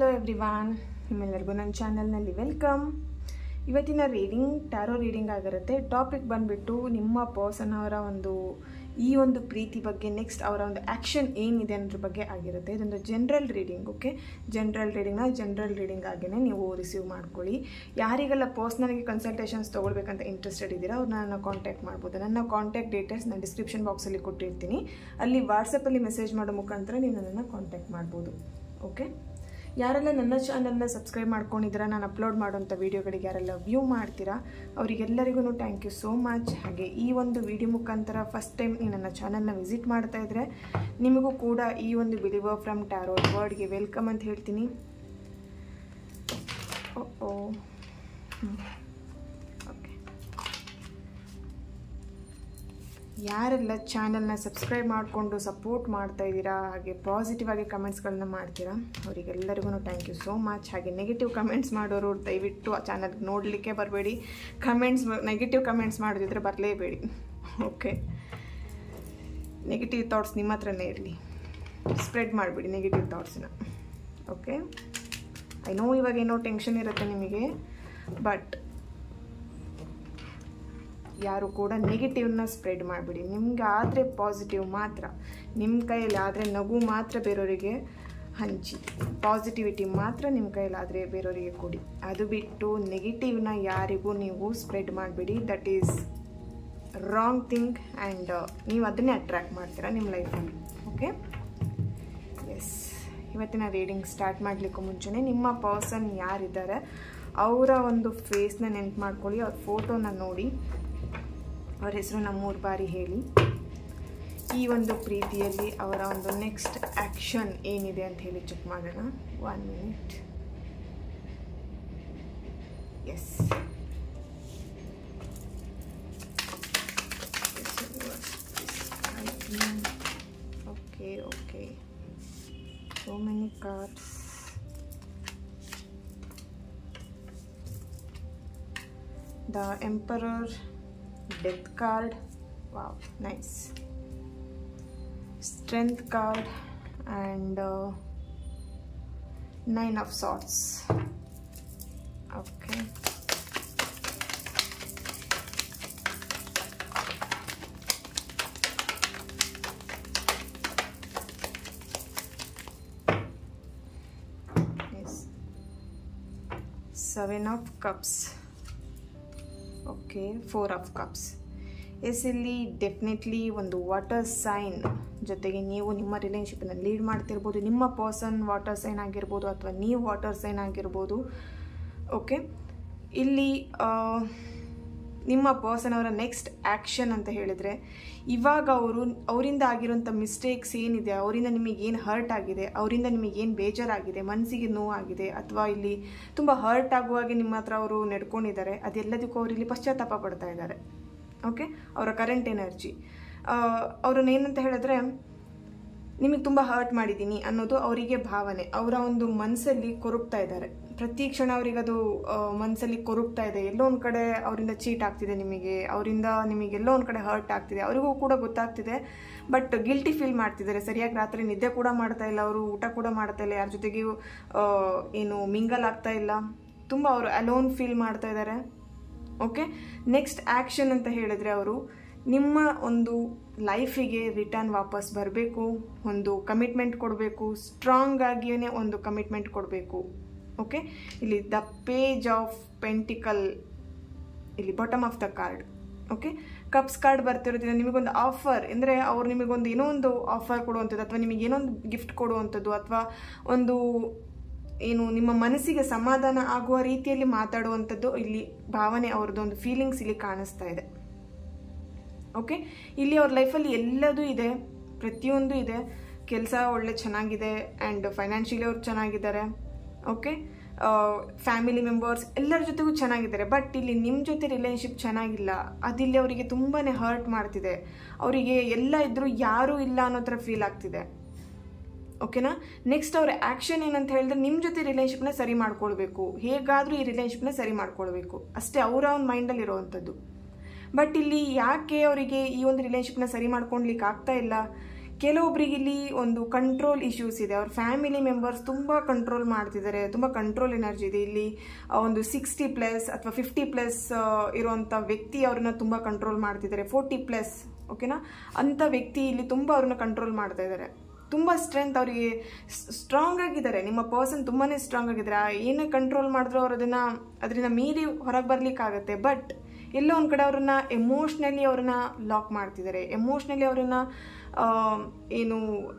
Hello everyone, ನಿಮ್ಮೆಲ್ಲರಿಗೂ ನನ್ನ ಚಾನಲ್ನಲ್ಲಿ ವೆಲ್ಕಮ್. ಇವತ್ತಿನ ರೀಡಿಂಗ್ ಟ್ಯಾರೋ ರೀಡಿಂಗ್ ಆಗಿರುತ್ತೆ. ಟಾಪಿಕ್ ಬಂದುಬಿಟ್ಟು ನಿಮ್ಮ ಪರ್ಸನ್ ಅವರ ಈ ಒಂದು ಪ್ರೀತಿ ಬಗ್ಗೆ, ನೆಕ್ಸ್ಟ್ ಅವರ ಒಂದು ಆ್ಯಕ್ಷನ್ ಏನಿದೆ ಅನ್ನೋದ್ರ ಬಗ್ಗೆ ಆಗಿರುತ್ತೆ. ಇದೊಂದು general reading. Okay, general reading ಆಗಿಯೇ ನೀವು ರಿಸೀವ್ ಮಾಡ್ಕೊಳ್ಳಿ. ಯಾರಿಗೆಲ್ಲ ಪರ್ಸ್ನಲ್ಗೆ ಕನ್ಸಲ್ಟೇಷನ್ಸ್ ತೊಗೊಳ್ಬೇಕಂತ ಇಂಟ್ರೆಸ್ಟೆಡ್ ಇದ್ದೀರಾ ಅವ್ರನ್ನ ನನ್ನ ಕಾಂಟ್ಯಾಕ್ಟ್ ಮಾಡ್ಬೋದು. ನನ್ನ ಕಾಂಟ್ಯಾಕ್ಟ್ ಡೀಟೇಲ್ಸ್ ನಾನು ಡಿಸ್ಕ್ರಿಪ್ಷನ್ ಬಾಕ್ಸಲ್ಲಿ ಕೊಟ್ಟಿರ್ತೀನಿ. ಅಲ್ಲಿ ವಾಟ್ಸಪ್ಪಲ್ಲಿ ಮೆಸೇಜ್ ಮಾಡೋ ಮುಖಾಂತರ ನೀವು ನನ್ನನ್ನು ಕಾಂಟ್ಯಾಕ್ಟ್ ಮಾಡ್ಬೋದು. ಓಕೆ, ಯಾರೆಲ್ಲ ನನ್ನ ಚಾನಲ್ನ ಸಬ್ಸ್ಕ್ರೈಬ್ ಮಾಡ್ಕೊಂಡಿದ್ದೀರಾ, ನಾನು ಅಪ್ಲೋಡ್ ಮಾಡೋಂಥ ವೀಡಿಯೋಗಳಿಗೆ ಯಾರೆಲ್ಲ ವ್ಯೂ ಮಾಡ್ತೀರಾ ಅವರಿಗೆಲ್ಲರಿಗೂ ಥ್ಯಾಂಕ್ ಯು ಸೋ ಮಚ್. ಹಾಗೆ ಈ ಒಂದು ವಿಡಿಯೋ ಮುಖಾಂತರ ಫಸ್ಟ್ ಟೈಮ್ ನೀವು ನನ್ನ ಚಾನಲ್ನ ವಿಸಿಟ್ ಮಾಡ್ತಾ ಇದ್ದರೆ ನಿಮಗೂ ಕೂಡ ಈ ಒಂದು ಬಿಲೀವರ್ ಫ್ರಮ್ ಟ್ಯಾರೋ ವರ್ಡ್ಗೆ ವೆಲ್ಕಮ್ ಅಂತ ಹೇಳ್ತೀನಿ. ಓಕೆ, ಯಾರೆಲ್ಲ ಚಾನಲ್ನ ಸಬ್ಸ್ಕ್ರೈಬ್ ಮಾಡಿಕೊಂಡು ಸಪೋರ್ಟ್ ಮಾಡ್ತಾ ಇದ್ದೀರಾ, ಹಾಗೆ ಪಾಸಿಟಿವ್ ಆಗಿ ಕಮೆಂಟ್ಸ್ಗಳನ್ನ ಮಾಡ್ತೀರಾ ಅವರಿಗೆಲ್ಲರಿಗೂ ಥ್ಯಾಂಕ್ ಯು ಸೋ ಮಚ್. ಹಾಗೆ ನೆಗೆಟಿವ್ ಕಮೆಂಟ್ಸ್ ಮಾಡೋರು ದಯವಿಟ್ಟು ಆ ಚಾನಲ್ಗೆ ನೋಡಲಿಕ್ಕೆ ಬರಬೇಡಿ. ನೆಗೆಟಿವ್ ಕಮೆಂಟ್ಸ್ ಮಾಡೋದಿದ್ರೆ ಬರಲೇಬೇಡಿ. ಓಕೆ, ನೆಗೆಟಿವ್ ಥಾಟ್ಸ್ ನಿಮ್ಮ ಹತ್ರನೇ ಇರಲಿ, ಸ್ಪ್ರೆಡ್ ಮಾಡಿಬಿಡಿ ನೆಗೆಟಿವ್ ಥಾಟ್ಸನ್ನ. ಓಕೆ, ಐ ನೋ ಇವಾಗ ಏನೋ ಟೆನ್ಷನ್ ಇರುತ್ತೆ ನಿಮಗೆ, ಬಟ್ ಯಾರು ಕೂಡ ನೆಗೆಟಿವ್ನ ಸ್ಪ್ರೆಡ್ ಮಾಡಿಬಿಡಿ. ನಿಮ್ಗೆ ಆದರೆ ಪಾಸಿಟಿವ್ ಮಾತ್ರ, ನಿಮ್ಮ ಕೈಯಲ್ಲಿ ಆದರೆ ನಗು ಮಾತ್ರ ಬೇರೆಯವರಿಗೆ ಹಂಚಿ, ಪಾಸಿಟಿವಿಟಿ ಮಾತ್ರ ನಿಮ್ಮ ಕೈಯಲ್ಲಾದರೆ ಬೇರೆಯವರಿಗೆ ಕೊಡಿ. ಅದು ಬಿಟ್ಟು ನೆಗೆಟಿವ್ನ ಯಾರಿಗೂ ನೀವು ಸ್ಪ್ರೆಡ್ ಮಾಡಿಬಿಡಿ. That is wrong thing and ನೀವು ಅದನ್ನೇ ಅಟ್ರ್ಯಾಕ್ಟ್ ಮಾಡ್ತೀರಾ ನಿಮ್ಮ ಲೈಫಲ್ಲಿ. ಓಕೆ, ಎಸ್, ಇವತ್ತಿನ ರೀಡಿಂಗ್ ಸ್ಟಾರ್ಟ್ ಮಾಡಲಿಕ್ಕೂ ಮುಂಚೆನೇ ನಿಮ್ಮ ಪರ್ಸನ್ ಯಾರಿದ್ದಾರೆ ಅವರ ಒಂದು ಫೇಸ್ನ ನೆನ್ಪು ಮಾಡ್ಕೊಳ್ಳಿ, ಅವ್ರ ಫೋಟೋನ ನೋಡಿ, ಅವರ ಹೆಸರನ್ನ 3 ಬಾರಿ ಹೇಳಿ. ಈ ಒಂದು ಪ್ರೀತಿಯಲ್ಲಿ ಅವರ ಒಂದು ನೆಕ್ಸ್ಟ್ ಆ್ಯಕ್ಷನ್ ಏನಿದೆ ಅಂತ ಹೇಳಿ ಚೆಕ್ ಮಾಡೋಣ. 1 minute. Yes, okay okay, so many cards. The emperor, death card, wow, nice, strength card and 9 of swords. Okay, yes, 7 of cups. Okay, 4 of cups. Yes, ಇಲ್ಲಿ ಡೆಫಿನೆಟ್ಲಿ ಒಂದು ವಾಟರ್ ಸೈನ್ ಜೊತೆಗೆ ನೀವು ನಿಮ್ಮ ರಿಲೇಷನ್ಶಿಪ್ಪನ್ನು lead ಮಾಡ್ತಿರ್ಬೋದು. ನಿಮ್ಮ person water sign ಆಗಿರ್ಬೋದು ಅಥವಾ ನೀವು water sign ಆಗಿರ್ಬೋದು. ಓಕೆ, ಇಲ್ಲಿ ನಿಮ್ಮ ಪರ್ಸನ್ ಅವರ ನೆಕ್ಸ್ಟ್ ಆ್ಯಕ್ಷನ್ ಅಂತ ಹೇಳಿದರೆ, ಇವಾಗ ಅವರಿಂದ ಆಗಿರೋಂಥ ಮಿಸ್ಟೇಕ್ಸ್ ಏನಿದೆ, ಅವರಿಂದ ನಿಮಗೇನು ಹರ್ಟ್ ಆಗಿದೆ, ಅವರಿಂದ ನಿಮಗೇನು ಬೇಜಾರಾಗಿದೆ, ಮನಸ್ಸಿಗೆ ನೋವಾಗಿದೆ, ಅಥವಾ ಇಲ್ಲಿ ತುಂಬ ಹರ್ಟ್ ಆಗುವಾಗೆ ನಿಮ್ಮ ಹತ್ರ ಅವರು ನಡ್ಕೊಂಡಿದ್ದಾರೆ, ಅದೆಲ್ಲದಕ್ಕೂ ಅವರು ಇಲ್ಲಿ ಪಶ್ಚಾತ್ತಾಪ ಪಡ್ತಾ ಇದ್ದಾರೆ. ಓಕೆ, ಅವರ ಕರೆಂಟ್ ಎನರ್ಜಿ ಅವ್ರನ್ನ ಏನಂತ ಹೇಳಿದ್ರೆ, ನಿಮಗೆ ತುಂಬ ಹರ್ಟ್ ಮಾಡಿದ್ದೀನಿ ಅನ್ನೋದು ಅವರಿಗೆ ಭಾವನೆ. ಅವರ ಒಂದು ಮನಸ್ಸಲ್ಲಿ ಕೊರಗ್ತಾ ಇದ್ದಾರೆ, ಪ್ರತಿ ಕ್ಷಣ ಅವರಿಗದು ಮನಸ್ಸಲ್ಲಿ ಕೊರಗ್ತಾ ಇದೆ. ಎಲ್ಲೋ ಒಂದು ಕಡೆ ಅವರಿಂದ ಚೀಟ್ ಆಗ್ತಿದೆ ನಿಮಗೆ, ಅವರಿಂದ ನಿಮಗೆಲ್ಲೋ ಒಂದು ಕಡೆ ಹರ್ಟ್ ಆಗ್ತಿದೆ, ಅವರಿಗೂ ಕೂಡ ಗೊತ್ತಾಗ್ತಿದೆ. ಬಟ್ ಗಿಲ್ಟಿ ಫೀಲ್ ಮಾಡ್ತಿದ್ದಾರೆ. ಸರಿಯಾಗಿ ರಾತ್ರಿ ನಿದ್ದೆ ಕೂಡ ಮಾಡ್ತಾ ಇಲ್ಲ, ಅವರು ಊಟ ಕೂಡ ಮಾಡ್ತಾ ಇಲ್ಲ, ಯಾರ ಜೊತೆಗೂ ಏನು ಮಿಂಗಲ್ ಆಗ್ತಾ ಇಲ್ಲ, ತುಂಬ ಅವರು ಅಲೋನ್ ಫೀಲ್ ಮಾಡ್ತಾ ಇದ್ದಾರೆ. ಓಕೆ, ನೆಕ್ಸ್ಟ್ ಆ್ಯಕ್ಷನ್ ಅಂತ ಹೇಳಿದ್ರೆ, ಅವರು ನಿಮ್ಮ ಒಂದು ಲೈಫಿಗೆ ರಿಟರ್ನ್ ವಾಪಸ್ ಬರಬೇಕು, ಒಂದು ಕಮಿಟ್ಮೆಂಟ್ ಕೊಡಬೇಕು, ಸ್ಟ್ರಾಂಗ್ ಆಗಿಯೇ ಒಂದು ಕಮಿಟ್ಮೆಂಟ್ ಕೊಡಬೇಕು. ಓಕೆ, ಇಲ್ಲಿ ದ ಪೇಜ್ ಆಫ್ ಪೆಂಟಿಕಲ್, ಇಲ್ಲಿ bottom of the card. Okay, cups card ಬರ್ತಿರೋದ್ರಿಂದ ನಿಮಗೊಂದು ಆಫರ್, ಅಂದರೆ ಅವ್ರು ನಿಮಗೊಂದು ಏನೋ ಒಂದು ಆಫರ್ ಕೊಡುವಂಥದ್ದು, ಅಥವಾ ನಿಮಗೆ ಏನೋ ಒಂದು ಗಿಫ್ಟ್ ಕೊಡುವಂಥದ್ದು, ಅಥವಾ ಒಂದು ಏನು ನಿಮ್ಮ ಮನಸ್ಸಿಗೆ ಸಮಾಧಾನ ಆಗುವ ರೀತಿಯಲ್ಲಿ ಮಾತಾಡುವಂಥದ್ದು ಇಲ್ಲಿ ಭಾವನೆ, ಅವ್ರದ್ದು ಒಂದು ಫೀಲಿಂಗ್ಸ್ ಇಲ್ಲಿ ಕಾಣಿಸ್ತಾ ಇದೆ. ಓಕೆ, ಇಲ್ಲಿ ಅವ್ರ ಲೈಫಲ್ಲಿ ಎಲ್ಲದೂ ಇದೆ, ಪ್ರತಿಯೊಂದು ಇದೆ. ಕೆಲಸ ಒಳ್ಳೆ ಚೆನ್ನಾಗಿದೆ ಆ್ಯಂಡ್ ಫೈನಾನ್ಷಿಯಲಿ ಅವ್ರು ಚೆನ್ನಾಗಿದ್ದಾರೆ. ಓಕೆ, ಫ್ಯಾಮಿಲಿ ಮೆಂಬರ್ಸ್ ಎಲ್ಲರ ಜೊತೆಗೂ ಚೆನ್ನಾಗಿದ್ದಾರೆ. ಬಟ್ ಇಲ್ಲಿ ನಿಮ್ಮ ಜೊತೆ ರಿಲೇಷನ್ಶಿಪ್ ಚೆನ್ನಾಗಿಲ್ಲ, ಅದಿಲ್ಲಿ ಅವರಿಗೆ ತುಂಬಾ ಹರ್ಟ್ ಮಾಡ್ತಿದೆ. ಅವರಿಗೆ ಎಲ್ಲ ಇದ್ದರೂ ಯಾರೂ ಇಲ್ಲ ಅನ್ನೋ ಥರ ಫೀಲ್ ಆಗ್ತಿದೆ. ಓಕೆನಾ, ನೆಕ್ಸ್ಟ್ ಅವ್ರ ಆ್ಯಕ್ಷನ್ ಏನಂತ ಹೇಳಿದ್ರೆ, ನಿಮ್ಮ ಜೊತೆ ರಿಲೇಷನ್ಶಿಪ್ನ ಸರಿ ಮಾಡ್ಕೊಳ್ಬೇಕು, ಹೇಗಾದರೂ ಈ ರಿಲೇಷನ್ಶಿಪ್ನ ಸರಿ ಮಾಡ್ಕೊಳ್ಬೇಕು ಅಷ್ಟೇ ಅವರ ಒಂದು ಮೈಂಡಲ್ಲಿ ಇರೋವಂಥದ್ದು. ಬಟ್ ಇಲ್ಲಿ ಯಾಕೆ ಅವರಿಗೆ ಈ ಒಂದು ರಿಲೇಷನ್ಶಿಪ್ನ ಸರಿ ಮಾಡ್ಕೊಳ್ಲಿಕ್ಕೆ ಆಗ್ತಾ ಇಲ್ಲ, ಕೆಲವೊಬ್ರಿಗೆ ಇಲ್ಲಿ ಒಂದು ಕಂಟ್ರೋಲ್ ಇಶ್ಯೂಸ್ ಇದೆ. ಅವ್ರ ಫ್ಯಾಮಿಲಿ ಮೆಂಬರ್ಸ್ ತುಂಬ ಕಂಟ್ರೋಲ್ ಮಾಡ್ತಿದ್ದಾರೆ, ತುಂಬ ಕಂಟ್ರೋಲ್ ಎನರ್ಜಿ ಇದೆ. ಇಲ್ಲಿ ಒಂದು 60+ ಅಥವಾ 50+ ಇರುವಂಥ ವ್ಯಕ್ತಿ ಅವ್ರನ್ನ ತುಂಬ ಕಂಟ್ರೋಲ್ ಮಾಡ್ತಿದ್ದಾರೆ. 40+, ಓಕೆನಾ, ಅಂಥ ವ್ಯಕ್ತಿ ಇಲ್ಲಿ ತುಂಬ ಅವ್ರನ್ನ ಕಂಟ್ರೋಲ್ ಮಾಡ್ತಾ ಇದ್ದಾರೆ. ತುಂಬ ಸ್ಟ್ರೆಂತ್ ಅವರಿಗೆ, ಸ್ಟ್ರಾಂಗ್ ಆಗಿದ್ದಾರೆ. ನಿಮ್ಮ ಪರ್ಸನ್ ತುಂಬಾ ಸ್ಟ್ರಾಂಗ್ ಆಗಿದ್ದಾರೆ. ಏನೇ ಕಂಟ್ರೋಲ್ ಮಾಡಿದ್ರು ಅವ್ರು ಅದರಿಂದ ಮೀರಿ ಹೊರಗೆ ಬರ್ಲಿಕ್ಕಾಗತ್ತೆ. ಬಟ್ ಎಲ್ಲೋ ಒಂದು ಕಡೆ ಅವ್ರನ್ನ ಎಮೋಷ್ನಲಿ ಅವ್ರನ್ನ ಲಾಕ್ ಮಾಡ್ತಿದ್ದಾರೆ. ಎಮೋಷ್ನಲಿ ಅವ್ರನ್ನ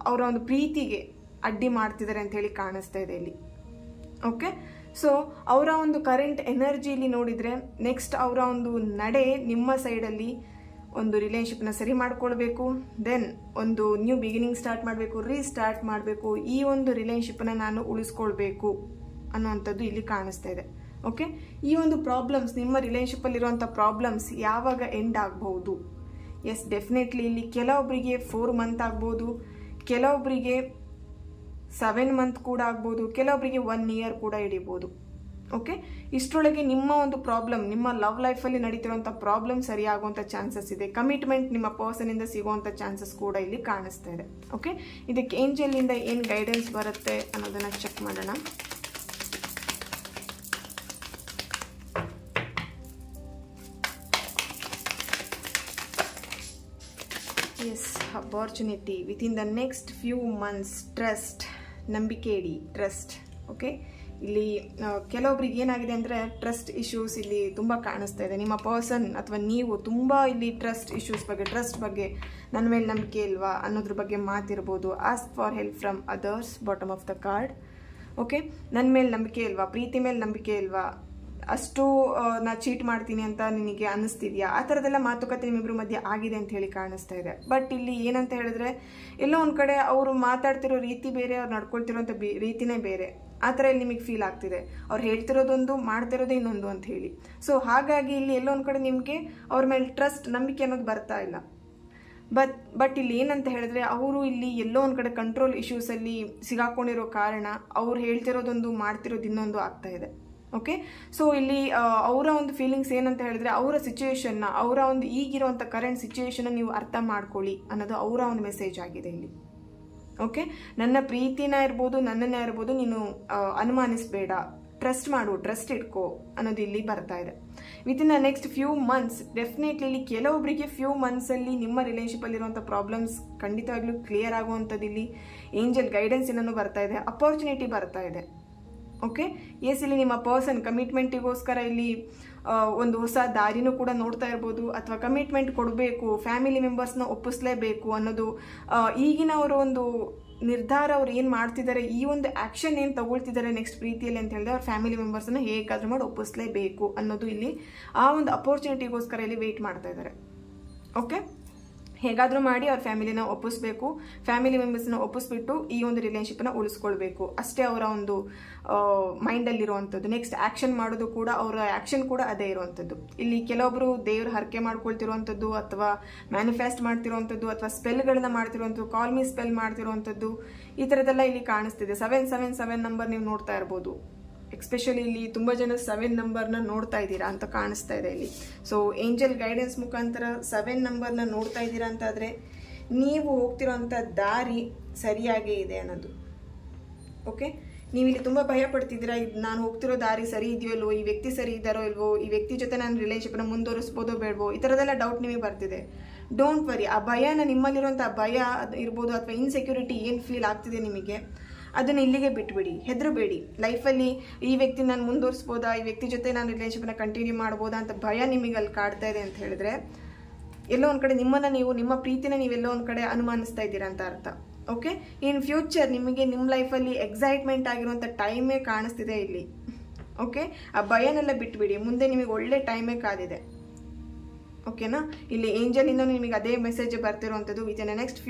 ಅವರ ಒಂದು ಪ್ರೀತಿಗೆ ಅಡ್ಡಿ ಮಾಡ್ತಿದ್ದಾರೆ ಅಂತ ಹೇಳಿ ಕಾಣಿಸ್ತಾ ಇದೆ ಇಲ್ಲಿ. ಓಕೆ, ಸೊ ಅವರ ಒಂದು ಕರೆಂಟ್ ಎನರ್ಜಿಲಿ ನೋಡಿದರೆ ನೆಕ್ಸ್ಟ್ ಅವರ ಒಂದು ನಡೆ ನಿಮ್ಮ ಸೈಡಲ್ಲಿ ಒಂದು ರಿಲೇಶನ್ಶಿಪ್ನ ಸರಿ ಮಾಡ್ಕೊಳ್ಬೇಕು, ದೆನ್ ಒಂದು ನ್ಯೂ ಬಿಗಿನಿಂಗ್ ಸ್ಟಾರ್ಟ್ ಮಾಡಬೇಕು, ರೀಸ್ಟಾರ್ಟ್ ಮಾಡಬೇಕು, ಈ ಒಂದು ರಿಲೇಶನ್ಶಿಪ್ನ ನಾನು ಉಳಿಸ್ಕೊಳ್ಬೇಕು ಅನ್ನೋವಂಥದ್ದು ಇಲ್ಲಿ ಕಾಣಿಸ್ತಾ ಇದೆ. ಓಕೆ, ಈ ಒಂದು ಪ್ರಾಬ್ಲಮ್ಸ್, ನಿಮ್ಮ ರಿಲೇಶನ್ಶಿಪ್ಪಲ್ಲಿರುವಂಥ ಪ್ರಾಬ್ಲಮ್ಸ್ ಯಾವಾಗ ಎಂಡ್ ಆಗಬಹುದು? ಎಸ್, ಡೆಫಿನೆಟ್ಲಿ ಇಲ್ಲಿ ಕೆಲವೊಬ್ಬರಿಗೆ 4 ಮಂತ್ ಆಗ್ಬೋದು, ಕೆಲವೊಬ್ಬರಿಗೆ 7 ಮಂತ್ ಕೂಡ ಆಗ್ಬೋದು, ಕೆಲವೊಬ್ಬರಿಗೆ 1 ಇಯರ್ ಕೂಡ ಹಿಡಿಬೋದು. ಓಕೆ, ಇಷ್ಟರೊಳಗೆ ನಿಮ್ಮ ಒಂದು ಪ್ರಾಬ್ಲಮ್, ನಿಮ್ಮ ಲವ್ ಲೈಫಲ್ಲಿ ನಡೀತಿರುವಂಥ ಪ್ರಾಬ್ಲಮ್ ಸರಿಯಾಗುವಂಥ ಚಾನ್ಸಸ್ ಇದೆ. ಕಮಿಟ್ಮೆಂಟ್ ನಿಮ್ಮ ಪರ್ಸನಿಂದ ಸಿಗುವಂಥ ಚಾನ್ಸಸ್ ಕೂಡ ಇಲ್ಲಿ ಕಾಣಿಸ್ತಾ ಇದೆ. ಓಕೆ, ಇದಕ್ಕೆ ಏಂಜಲಿಂದ ಏನು ಗೈಡೆನ್ಸ್ ಬರುತ್ತೆ ಅನ್ನೋದನ್ನು ಚೆಕ್ ಮಾಡೋಣ. Yes, opportunity within the next few months. Trust, ನಂಬಿಕೆ ಇಡಿ, ಟ್ರಸ್ಟ್. ಓಕೆ, ಇಲ್ಲಿ ಕೆಲವೊಬ್ರಿಗೆ ಏನಾಗಿದೆ ಅಂದರೆ ಟ್ರಸ್ಟ್ ಇಶ್ಯೂಸ್ ಇಲ್ಲಿ ತುಂಬ ಕಾಣಿಸ್ತಾ ಇದೆ. ನಿಮ್ಮ ಪರ್ಸನ್ ಅಥವಾ ನೀವು ತುಂಬ ಇಲ್ಲಿ ಟ್ರಸ್ಟ್ ಇಶ್ಯೂಸ್ ಬಗ್ಗೆ, ಟ್ರಸ್ಟ್ ಬಗ್ಗೆ, ನನ್ನ ಮೇಲೆ ನಂಬಿಕೆ ಇಲ್ವಾ ಅನ್ನೋದ್ರ ಬಗ್ಗೆ ಮಾತಿರ್ಬೋದು. Ask for help from others, bottom of the card. Okay, ನನ್ನ ಮೇಲೆ ನಂಬಿಕೆ ಇಲ್ವಾ, ಪ್ರೀತಿ ಮೇಲೆ ನಂಬಿಕೆ ಇಲ್ವಾ, ಅಷ್ಟು ನಾ ಚೀಟ್ ಮಾಡ್ತೀನಿ ಅಂತ ನಿನಗೆ ಅನ್ನಿಸ್ತಿದ್ಯಾ, ಆ ಥರದ್ದೆಲ್ಲ ಮಾತುಕತೆ ನಿಮ್ಮಿಬ್ಬರ ಮಧ್ಯೆ ಆಗಿದೆ ಅಂತ ಹೇಳಿ ಕಾಣಿಸ್ತಾ ಇದೆ. ಬಟ್ ಇಲ್ಲಿ ಏನಂತ ಹೇಳಿದ್ರೆ ಎಲ್ಲೋ ಒಂದು ಕಡೆ ಅವರು ಮಾತಾಡ್ತಿರೋ ರೀತಿ ಬೇರೆ, ಅವ್ರು ನಡ್ಕೊಳ್ತಿರೋಂಥ ರೀತಿನೇ ಬೇರೆ, ಆ ಥರ ಇಲ್ಲಿ ನಿಮಗೆ ಫೀಲ್ ಆಗ್ತಿದೆ. ಅವ್ರು ಹೇಳ್ತಿರೋದೊಂದು, ಮಾಡ್ತಿರೋದೇ ಇನ್ನೊಂದು ಅಂತ ಹೇಳಿ. ಸೊ ಹಾಗಾಗಿ ಇಲ್ಲಿ ಎಲ್ಲೋ ಒಂದು ಕಡೆ ನಿಮಗೆ ಅವ್ರ ಮೇಲೆ ಟ್ರಸ್ಟ್, ನಂಬಿಕೆ ಅನ್ನೋದು ಬರ್ತಾ ಇಲ್ಲ. ಬಟ್ ಇಲ್ಲಿ ಏನಂತ ಹೇಳಿದ್ರೆ ಅವರು ಇಲ್ಲಿ ಎಲ್ಲೋ ಒಂದು ಕಡೆ ಕಂಟ್ರೋಲ್ ಇಶ್ಯೂಸಲ್ಲಿ ಸಿಗಾಕೊಂಡಿರೋ ಕಾರಣ ಅವ್ರು ಹೇಳ್ತಿರೋದೊಂದು, ಮಾಡ್ತಿರೋದು ಇನ್ನೊಂದು ಆಗ್ತಾ ಇದೆ. ಓಕೆ, ಸೊ ಇಲ್ಲಿ ಅವರ ಒಂದು ಫೀಲಿಂಗ್ಸ್ ಏನಂತ ಹೇಳಿದ್ರೆ ಅವರ ಸಿಚುವೇಶನ್ನ, ಅವರ ಒಂದು ಈಗಿರುವಂಥ ಕರೆಂಟ್ ಸಿಚುವೇಶನ್ನ ನೀವು ಅರ್ಥ ಮಾಡ್ಕೊಳ್ಳಿ ಅನ್ನೋದು ಅವರ ಒಂದು ಮೆಸೇಜ್ ಆಗಿದೆ ಇಲ್ಲಿ. ಓಕೆ, ನನ್ನ ಪ್ರೀತಿನ ಇರ್ಬೋದು, ನನ್ನನ್ನೇ ಇರ್ಬೋದು, ನೀನು ಅನುಮಾನಿಸಬೇಡ, ಟ್ರಸ್ಟ್ ಮಾಡು, ಟ್ರಸ್ಟ್ ಇಟ್ಕೋ ಅನ್ನೋದು ಇಲ್ಲಿ ಬರ್ತಾ ಇದೆ. Within the next few months, definitely ಇಲ್ಲಿ ಕೆಲವೊಬ್ಬರಿಗೆ ಫ್ಯೂ ಮಂತ್ಸಲ್ಲಿ ನಿಮ್ಮ ರಿಲೇಶನ್ಶಿಪ್ಪಲ್ಲಿರುವಂಥ ಪ್ರಾಬ್ಲಮ್ಸ್ ಖಂಡಿತವಾಗ್ಲೂ ಕ್ಲಿಯರ್ ಆಗುವಂಥದ್ದು ಇಲ್ಲಿ ಏಂಜಲ್ ಗೈಡೆನ್ಸ್ ಏನನ್ನು ಬರ್ತಾ ಇದೆ, ಅಪಾರ್ಚುನಿಟಿ ಬರ್ತಾ ಇದೆ. ಓಕೆ, ಎಸ್, ಇಲ್ಲಿ ನಿಮ್ಮ ಪರ್ಸನ್ ಕಮಿಟ್ಮೆಂಟಿಗೋಸ್ಕರ ಇಲ್ಲಿ ಒಂದು ಹೊಸ ದಾರಿನೂ ಕೂಡ ನೋಡ್ತಾ ಇರ್ಬೋದು, ಅಥವಾ ಕಮಿಟ್ಮೆಂಟ್ ಕೊಡಬೇಕು, ಫ್ಯಾಮಿಲಿ ಮೆಂಬರ್ಸ್ನ ಒಪ್ಪಿಸ್ಲೇಬೇಕು ಅನ್ನೋದು ಈಗಿನ ಅವರ ಒಂದು ನಿರ್ಧಾರ. ಅವ್ರು ಏನು ಮಾಡ್ತಿದ್ದಾರೆ, ಈ ಒಂದು ಆ್ಯಕ್ಷನ್ ಏನು ತಗೊಳ್ತಿದ್ದಾರೆ ನೆಕ್ಸ್ಟ್ ಪ್ರೀತಿಯಲ್ಲಿ ಅಂತ ಹೇಳಿದ್ರೆ ಅವ್ರ ಫ್ಯಾಮಿಲಿ ಮೆಂಬರ್ಸನ್ನ ಹೇಗಾದ್ರೂ ಮಾಡಿ ಒಪ್ಪಿಸ್ಲೇಬೇಕು ಅನ್ನೋದು ಇಲ್ಲಿ ಆ ಒಂದು ಅಪರ್ಚುನಿಟಿಗೋಸ್ಕರ ಇಲ್ಲಿ ವೆಯ್ಟ್ ಮಾಡ್ತಾ ಇದ್ದಾರೆ. ಓಕೆ, ಹೇಗಾದರೂ ಮಾಡಿ ಅವ್ರ ಫ್ಯಾಮಿಲಿನ ಒಪ್ಪಿಸ್ಬೇಕು, ಫ್ಯಾಮಿಲಿ ಮೆಂಬರ್ಸ್ನ ಒಪ್ಪಿಸ್ಬಿಟ್ಟು ಈ ಒಂದು ರಿಲೇಶನ್ಶಿಪ್ನ ಉಳಿಸ್ಕೊಳ್ಬೇಕು, ಅಷ್ಟೇ ಅವರ ಒಂದು ಮೈಂಡಲ್ಲಿರುವಂಥದ್ದು. ನೆಕ್ಸ್ಟ್ ಆ್ಯಕ್ಷನ್ ಮಾಡೋದು ಕೂಡ, ಅವರ ಆ್ಯಕ್ಷನ್ ಕೂಡ ಅದೇ ಇರುವಂಥದ್ದು. ಇಲ್ಲಿ ಕೆಲವೊಬ್ಬರು ದೇವ್ರ ಹರಕೆ ಮಾಡ್ಕೊಳ್ತಿರುವಂಥದ್ದು, ಅಥವಾ ಮ್ಯಾನಿಫೆಸ್ಟ್ ಮಾಡ್ತಿರುವಂಥದ್ದು, ಅಥವಾ ಸ್ಪೆಲ್ಗಳನ್ನ ಮಾಡ್ತಿರುವಂಥದ್ದು, ಕಾಲ್ ಮೀ ಸ್ಪೆಲ್ ಮಾಡ್ತಿರುವಂಥದ್ದು, ಈ ಥರದ್ದೆಲ್ಲ ಇಲ್ಲಿ ಕಾಣಿಸ್ತಿದೆ. 777 ನಂಬರ್ ನೀವು ನೋಡ್ತಾ ಇರ್ಬೋದು. ಎಕ್ಸ್ಪೆಷಲಿ ಇಲ್ಲಿ ತುಂಬ ಜನ 7 ನಂಬರ್ನ ನೋಡ್ತಾ ಇದ್ದೀರಾ ಅಂತ ಕಾಣಿಸ್ತಾ ಇದೆ ಇಲ್ಲಿ. ಸೊ ಏಂಜಲ್ ಗೈಡೆನ್ಸ್ ಮುಖಾಂತರ 7 ನಂಬರ್ನ ನೋಡ್ತಾ ಇದ್ದೀರಾ ಅಂತಾದರೆ ನೀವು ಹೋಗ್ತಿರೋಂಥ ದಾರಿ ಸರಿಯಾಗೇ ಇದೆ ಅನ್ನೋದು. ಓಕೆ, ನೀವಿಲ್ಲಿ ತುಂಬ ಭಯ ಪಡ್ತಿದ್ದೀರಾ, ನಾನು ಹೋಗ್ತಿರೋ ದಾರಿ ಸರಿ ಇದೆಯೋ ಇಲ್ವೋ, ಈ ವ್ಯಕ್ತಿ ಸರಿ ಇದ್ದಾರೋ ಇಲ್ವೋ, ಈ ವ್ಯಕ್ತಿ ಜೊತೆ ನಾನು ರಿಲೇಶನ್ಶಿಪ್ನ ಮುಂದುವರಿಸ್ಬೋದೋ ಬೇಡವೋ, ಈ ಥರದ್ದೆಲ್ಲ ಡೌಟ್ ನಿಮಗೆ ಬರ್ತಿದೆ. ಡೋಂಟ್ ವರಿ, ಆ ಭಯನ, ನಿಮ್ಮಲ್ಲಿರುವಂಥ ಭಯ ಇರ್ಬೋದು ಅಥವಾ ಇನ್ಸೆಕ್ಯೂರಿಟಿ ಏನು ಫೀಲ್ ಆಗ್ತಿದೆ ನಿಮಗೆ, ಅದನ್ನು ಇಲ್ಲಿಗೆ ಬಿಟ್ಬಿಡಿ, ಹೆದರಬೇಡಿ. ಲೈಫಲ್ಲಿ ಈ ವ್ಯಕ್ತಿ ನಾನು ಮುಂದುವರಿಸ್ಬೋದಾ, ಈ ವ್ಯಕ್ತಿ ಜೊತೆ ನಾನು ರಿಲೇಶನ್ಶಿಪ್ನ ಕಂಟಿನ್ಯೂ ಮಾಡ್ಬೋದಾ ಅಂತ ಭಯ ನಿಮಗೆ ಅಲ್ಲಿ ಕಾಡ್ತಾ ಇದೆ ಅಂತ ಹೇಳಿದ್ರೆ ಎಲ್ಲೋ ಒಂದು ಕಡೆ ನಿಮ್ಮನ್ನು ನೀವು, ನಿಮ್ಮ ಪ್ರೀತಿನ ನೀವೆಲ್ಲೋ ಒಂದು ಕಡೆ ಅನುಮಾನಿಸ್ತಾ ಇದ್ದೀರಾ ಅಂತ ಅರ್ಥ. ಓಕೆ, ಇನ್ ಫ್ಯೂಚರ್ ನಿಮಗೆ ನಿಮ್ಮ ಲೈಫಲ್ಲಿ ಎಕ್ಸೈಟ್ಮೆಂಟ್ ಆಗಿರುವಂಥ ಟೈಮೇ ಕಾಣಿಸ್ತಿದೆ ಇಲ್ಲಿ. ಓಕೆ, ಆ ಭಯನೆಲ್ಲ ಬಿಟ್ಬಿಡಿ, ಮುಂದೆ ನಿಮಗೆ ಒಳ್ಳೆ ಟೈಮೇ ಕಾದಿದೆ. ಓಕೆನಾ, ಇಲ್ಲಿ ಏಂಜಲಿಂದ ನಿಮಗೆ ಅದೇ ಮೆಸೇಜ್ ಬರ್ತಿರುವಂಥದ್ದು. Within next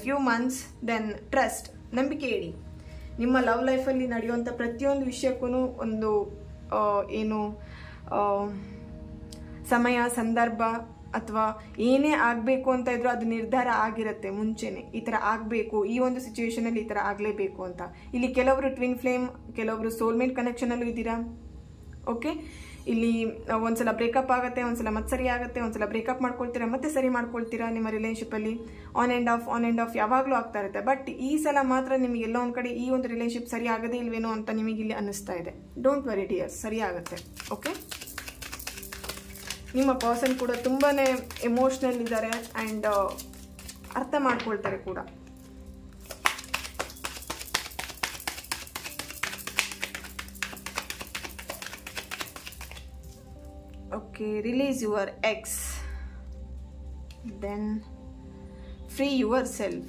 few months, then trust, ನಂಬಿಕೆ ಇಡಿ. ನಿಮ್ಮ ಲವ್ ಲೈಫಲ್ಲಿ ನಡೆಯುವಂಥ ಪ್ರತಿಯೊಂದು ವಿಷಯಕ್ಕೂ ಒಂದು ಸಮಯ, ಸಂದರ್ಭ ಅಥವಾ ಏನೇ ಆಗಬೇಕು ಅಂತ ಇದ್ರೂ ಅದು ನಿರ್ಧಾರ ಆಗಿರುತ್ತೆ ಮುಂಚೆನೆ, ಈ ಥರ ಆಗಬೇಕು, ಈ ಒಂದು ಸಿಚುವೇಶನಲ್ಲಿ ಈ ಥರ ಆಗಲೇಬೇಕು ಅಂತ. ಇಲ್ಲಿ ಕೆಲವರು ಟ್ವಿನ್ ಫ್ಲೇಮ್, ಕೆಲವರು ಸೋಲ್ಮೇಟ್ ಕನೆಕ್ಷನಲ್ಲೂ ಇದ್ದೀರಾ. ಓಕೆ, ಇಲ್ಲಿ ಒಂದ್ಸಲ ಬ್ರೇಕಪ್ ಆಗುತ್ತೆ, ಒಂದ್ಸಲ ಮತ್ತೆ ಸರಿ ಆಗುತ್ತೆ, ಒಂದ್ಸಲ ಬ್ರೇಕಪ್ ಮಾಡ್ಕೊಳ್ತೀರಾ ಮತ್ತೆ ಸರಿ ಮಾಡ್ಕೊಳ್ತೀರಾ. ನಿಮ್ಮ ರಿಲೇಶನ್ಶಿಪ್ಪಲ್ಲಿ ಆನ್ ಆ್ಯಂಡ್ ಆಫ್ ಯಾವಾಗಲೂ ಆಗ್ತಾ ಇರುತ್ತೆ. ಬಟ್ ಈ ಸಲ ಮಾತ್ರ ನಿಮಗೆ ಎಲ್ಲೋ ಒಂದು ಕಡೆ ಈ ಒಂದು ರಿಲೇಶನ್ಶಿಪ್ ಸರಿ ಆಗದೇ ಇಲ್ವೇನೋ ಅಂತ ನಿಮಗೆ ಇಲ್ಲಿ ಅನ್ನಿಸ್ತಾ ಇದೆ. ಡೋಂಟ್ ವರಿ ಡಿಯರ್ಸ್, ಸರಿ ಆಗುತ್ತೆ. ಓಕೆ, ನಿಮ್ಮ ಪರ್ಸನ್ ಕೂಡ ತುಂಬಾ ಎಮೋಷ್ನಲ್ ಇದ್ದಾರೆ ಆ್ಯಂಡ್ ಅರ್ಥ ಮಾಡ್ಕೊಳ್ತಾರೆ ಕೂಡ. Okay, release your ex, then free yourself.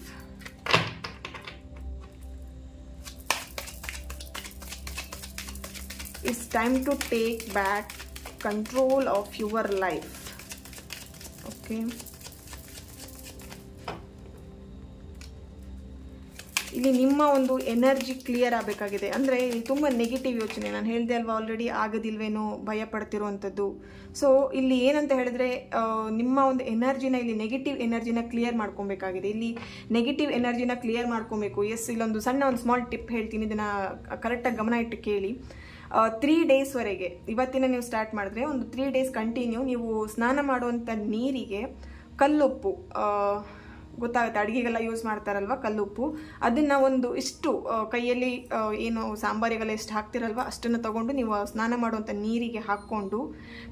It's time to take back control of your life. Okay, ಇಲ್ಲಿ ನಿಮ್ಮ ಒಂದು ಎನರ್ಜಿ ಕ್ಲಿಯರ್ ಆಗಬೇಕಾಗಿದೆ. ಅಂದರೆ ತುಂಬ ನೆಗೆಟಿವ್ ಯೋಚನೆ, ನಾನು ಹೇಳಿದೆ ಅಲ್ವಾ ಆಲ್ರೆಡಿ, ಆಗೋದಿಲ್ವೇನೋ ಭಯ ಪಡ್ತಿರುವಂಥದ್ದು. ಸೊ ಇಲ್ಲಿ ಏನಂತ ಹೇಳಿದ್ರೆ ನಿಮ್ಮ ಒಂದು ಎನರ್ಜಿನ, ಇಲ್ಲಿ ನೆಗೆಟಿವ್ ಎನರ್ಜಿನ ಕ್ಲಿಯರ್ ಮಾಡ್ಕೊಬೇಕಾಗಿದೆ. ಇಲ್ಲಿ ನೆಗೆಟಿವ್ ಎನರ್ಜಿನ ಕ್ಲಿಯರ್ ಮಾಡ್ಕೊಬೇಕು. ಇಲ್ಲೊಂದು ಸಣ್ಣ ಒಂದು ಸ್ಮಾಲ್ ಟಿಪ್ ಹೇಳ್ತೀನಿ, ಇದನ್ನು ಕರೆಕ್ಟಾಗಿ ಗಮನ ಇಟ್ಟು ಕೇಳಿ. 3 ಡೇಸ್ವರೆಗೆ, ಇವತ್ತಿನ ನೀವು ಸ್ಟಾರ್ಟ್ ಮಾಡಿದ್ರೆ ಒಂದು 3 ಡೇಸ್ ಕಂಟಿನ್ಯೂ ನೀವು ಸ್ನಾನ ಮಾಡುವಂಥ ನೀರಿಗೆ ಕಲ್ಲುಪ್ಪು, ಗೊತ್ತಾಗುತ್ತೆ ಅಡುಗೆಗೆಲ್ಲ ಯೂಸ್ ಮಾಡ್ತಾರಲ್ವ ಕಲ್ಲುಪ್ಪು, ಅದನ್ನು ಒಂದು ಇಷ್ಟು ಕೈಯಲ್ಲಿ ಏನು ಸಾಂಬಾರಿಗೆಲ್ಲ ಎಷ್ಟು ಹಾಕ್ತಿರಲ್ವ ಅಷ್ಟನ್ನು ತಗೊಂಡು ನೀವು ಸ್ನಾನ ಮಾಡುವಂಥ ನೀರಿಗೆ ಹಾಕ್ಕೊಂಡು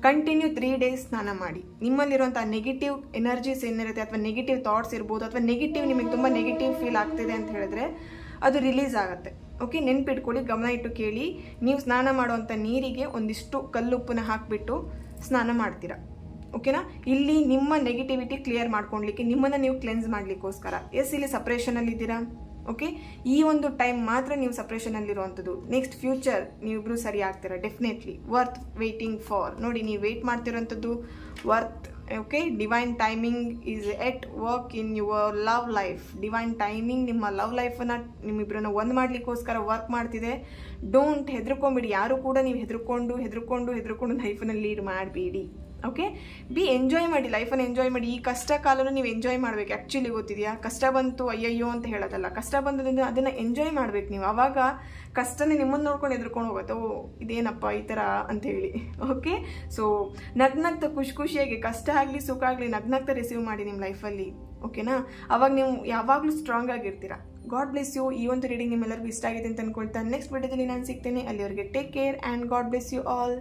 ಕಂಟಿನ್ಯೂ 3 ಡೇಸ್ ಸ್ನಾನ ಮಾಡಿ. ನಿಮ್ಮಲ್ಲಿರುವಂಥ ನೆಗೆಟಿವ್ ಎನರ್ಜೀಸ್ ಏನಿರುತ್ತೆ ಅಥವಾ ನೆಗೆಟಿವ್ ಥಾಟ್ಸ್ ಇರ್ಬೋದು, ಅಥವಾ ನೆಗೆಟಿವ್, ನಿಮಗೆ ತುಂಬ ನೆಗೆಟಿವ್ ಫೀಲ್ ಆಗ್ತಿದೆ ಅಂತ ಹೇಳಿದ್ರೆ ಅದು ರಿಲೀಸ್ ಆಗುತ್ತೆ. ಓಕೆ, ನೆನ್ಪಿಟ್ಕೊಳ್ಳಿ, ಗಮನ ಇಟ್ಟು ಕೇಳಿ. ನೀವು ಸ್ನಾನ ಮಾಡುವಂಥ ನೀರಿಗೆ ಒಂದಿಷ್ಟು ಕಲ್ಲುಪ್ಪನ್ನ ಹಾಕಿಬಿಟ್ಟು ಸ್ನಾನ ಮಾಡ್ತೀರಾ. ಓಕೆನಾ, ಇಲ್ಲಿ ನಿಮ್ಮ ನೆಗೆಟಿವಿಟಿ ಕ್ಲಿಯರ್ ಮಾಡ್ಕೊಳ್ಲಿಕ್ಕೆ, ನಿಮ್ಮನ್ನು ನೀವು ಕ್ಲೆನ್ಸ್ ಮಾಡಲಿಕ್ಕೋಸ್ಕರ. ಎಸ್, ಇಲ್ಲಿ ಸಪ್ರೇಷನಲ್ಲಿ ಇದ್ದೀರಾ. ಓಕೆ, ಈ ಒಂದು ಟೈಮ್ ಮಾತ್ರ ನೀವು ಸಪ್ರೇಷನಲ್ಲಿರುವಂಥದ್ದು. ನೆಕ್ಸ್ಟ್ ಫ್ಯೂಚರ್ ನೀವಿಬ್ರು ಸರಿ ಆಗ್ತೀರಾ ಡೆಫಿನೆಟ್ಲಿ. Worth waiting for. ನೋಡಿ, ನೀವು ವೇಟ್ ಮಾಡ್ತಿರೋಂಥದ್ದು worth. Okay, divine timing is at work in your love life. Divine timing ನಿಮ್ಮ ಲವ್ ಲೈಫನ್ನು ನಿಮ್ಮಿಬ್ಬರನ್ನ ಒಂದು ಮಾಡಲಿಕ್ಕೋಸ್ಕರ ವರ್ಕ್ ಮಾಡ್ತಿದೆ. ಡೋಂಟ್ ಹೆದರ್ಕೊಂಬಿಡಿ. ಯಾರು ಕೂಡ ನೀವು ಹೆದರ್ಕೊಂಡು ಲೈಫನ್ನು ಲೀಡ್ ಮಾಡಬೇಡಿ. ಓಕೆ, ಎಂಜಾಯ್ ಮಾಡಿ, ಲೈಫನ್ನು ಎಂಜಾಯ್ ಮಾಡಿ. ಈ ಕಷ್ಟ ಕಾಲನು ನೀವು ಎಂಜಾಯ್ ಮಾಡಬೇಕು. ಆ್ಯಕ್ಚುಲಿ ಗೊತ್ತಿದೆಯಾ, ಕಷ್ಟ ಬಂತು ಅಯ್ಯಯ್ಯೋ ಅಂತ ಹೇಳೋದಲ್ಲ, ಕಷ್ಟ ಬಂದದಿಂದ ಅದನ್ನು ಎಂಜಾಯ್ ಮಾಡಬೇಕು ನೀವು. ಆವಾಗ ಕಷ್ಟನೇ ನಿಮ್ಮನ್ನು ನೋಡ್ಕೊಂಡು ಎದ್ರುಕೊಂಡು ಹೋಗುತ್ತೆ, ಓ ಇದೇನಪ್ಪ ಈ ಥರ ಅಂತೇಳಿ. ಓಕೆ, ಸೊ ನಗ್ನಗ್ತಾ ಖುಷಿಯಾಗಿ, ಕಷ್ಟ ಆಗಲಿ ಸುಖ ಆಗಲಿ ನಗ್ನಗ್ತಾ ರಿಸೀವ್ ಮಾಡಿ ನಿಮ್ಮ ಲೈಫಲ್ಲಿ. ಓಕೆನಾ, ಅವಾಗ ನೀವು ಯಾವಾಗಲೂ ಸ್ಟ್ರಾಂಗ್ ಆಗಿರ್ತೀರಾ. God bless you. ಈ ಒಂದು ರೀಡಿಂಗ್ ನಿಮ್ಮೆಲ್ಲರಿಗೂ ಇಷ್ಟ ಆಗಿದೆ ಅಂತ ಅಂದ್ಕೊಳ್ತಾ ನೆಕ್ಸ್ಟ್ ವಿಡಿಯೋದಲ್ಲಿ ನಾನು ಸಿಗ್ತೇನೆ. ಅಲ್ಲಿವರೆಗೆ take care and God bless you all.